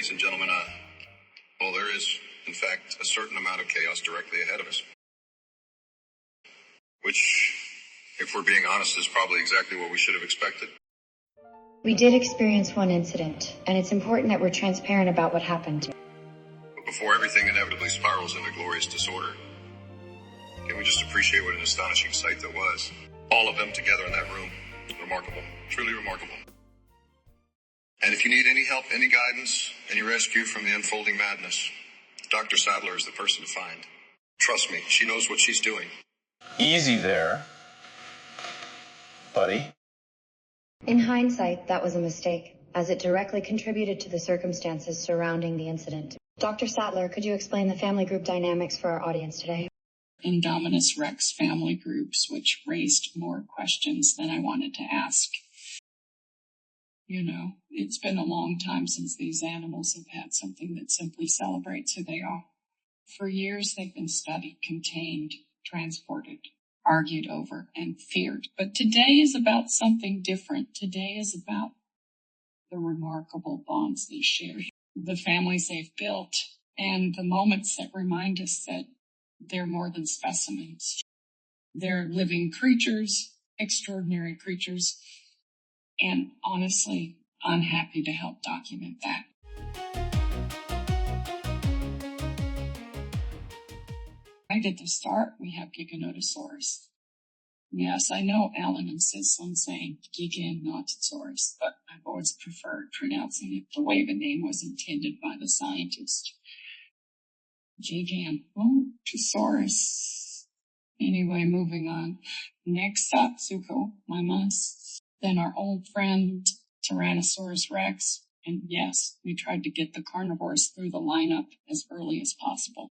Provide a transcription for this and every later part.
ladies and gentlemen, well, there is, in fact, a certain amount of chaos directly ahead of us. Which, if we're being honest, is probably exactly what we should have expected. We did experience one incident, and it's important that we're transparent about what happened. But before everything inevitably spirals into glorious disorder, can we just appreciate what an astonishing sight that was? All of them together in that room. Remarkable. Truly remarkable. And if you need any help, any guidance, any rescue from the unfolding madness, Dr. Sattler is the person to find. Trust me, she knows what she's doing. Easy there, buddy. In hindsight, that was a mistake, as it directly contributed to the circumstances surrounding the incident. Dr. Sattler, could you explain the family group dynamics for our audience today? Indominus Rex family groups, which raised more questions than I wanted to ask. You know, it's been a long time since these animals have had something that simply celebrates who they are. For years, they've been studied, contained, transported, argued over, and feared. But today is about something different. Today is about the remarkable bonds they share, the families they've built, and the moments that remind us that they're more than specimens. They're living creatures, extraordinary creatures, and honestly, I'm happy to help document that. Right at the start, we have Giganotosaurus. Yes, I know Alan insists on saying Giganotosaurus, but I've always preferred pronouncing it the way the name was intended by the scientist. Giganotosaurus. Anyway, moving on. Next up, Zuko, my must. Then our old friend, Tyrannosaurus Rex. And yes, we tried to get the carnivores through the lineup as early as possible.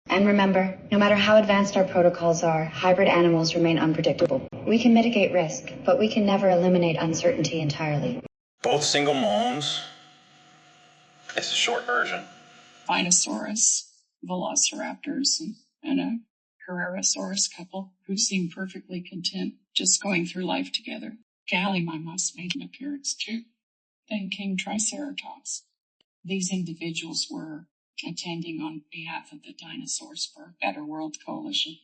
And remember, no matter how advanced our protocols are, hybrid animals remain unpredictable. We can mitigate risk, but we can never eliminate uncertainty entirely. Both single moms. It's a short version. Spinosaurus, Velociraptors, and a Carrerasaurus couple who seem perfectly content just going through life together. Gallimimus made an appearance too. Then came Triceratops. These individuals were attending on behalf of the Dinosaurs for a Better World Coalition.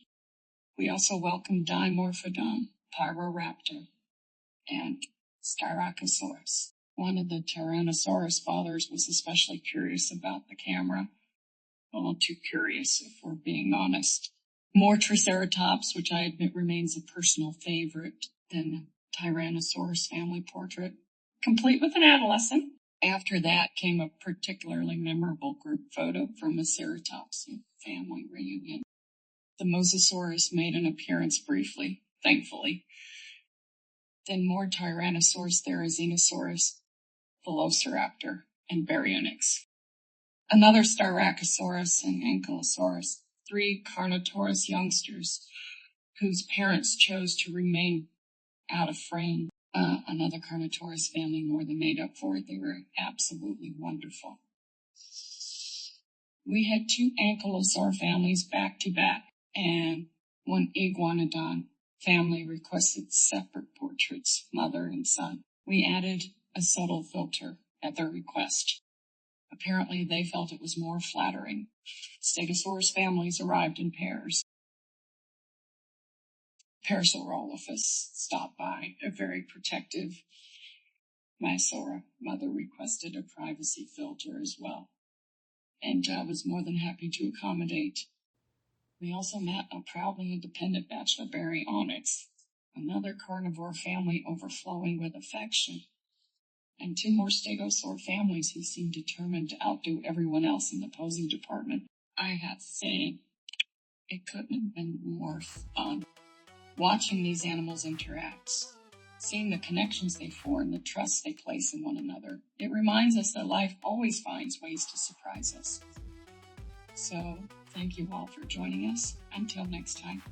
We also welcomed Dimorphodon, Pyroraptor, and Styracosaurus. One of the Tyrannosaurus fathers was especially curious about the camera. Well, too curious if we're being honest. More Triceratops, which I admit remains a personal favorite, than Tyrannosaurus family portrait, complete with an adolescent. After that came a particularly memorable group photo from a Ceratops family reunion. The Mosasaurus made an appearance briefly, thankfully. Then more Tyrannosaurus Therizinosaurus, Velociraptor, and Baryonyx. Another Styracosaurus and Ankylosaurus, 3 Carnotaurus youngsters whose parents chose to remain out of frame. Another Carnotaurus family more than made up for it. They were absolutely wonderful. We had 2 Ankylosaur families back to back, and one Iguanodon family requested separate portraits, mother and son. We added a subtle filter at their request. Apparently, they felt it was more flattering. Stegosaurus families arrived in pairs. Parasaurolophus stopped by, a very protective. Maisaura mother requested a privacy filter as well, and I was more than happy to accommodate. We also met a proudly independent bachelor Baryonyx, another carnivore family overflowing with affection, and 2 more Stegosaur families who seemed determined to outdo everyone else in the posing department. I have to say, it couldn't have been more fun. Watching these animals interact, seeing the connections they form, the trust they place in one another, it reminds us that life always finds ways to surprise us. So, thank you all for joining us. Until next time.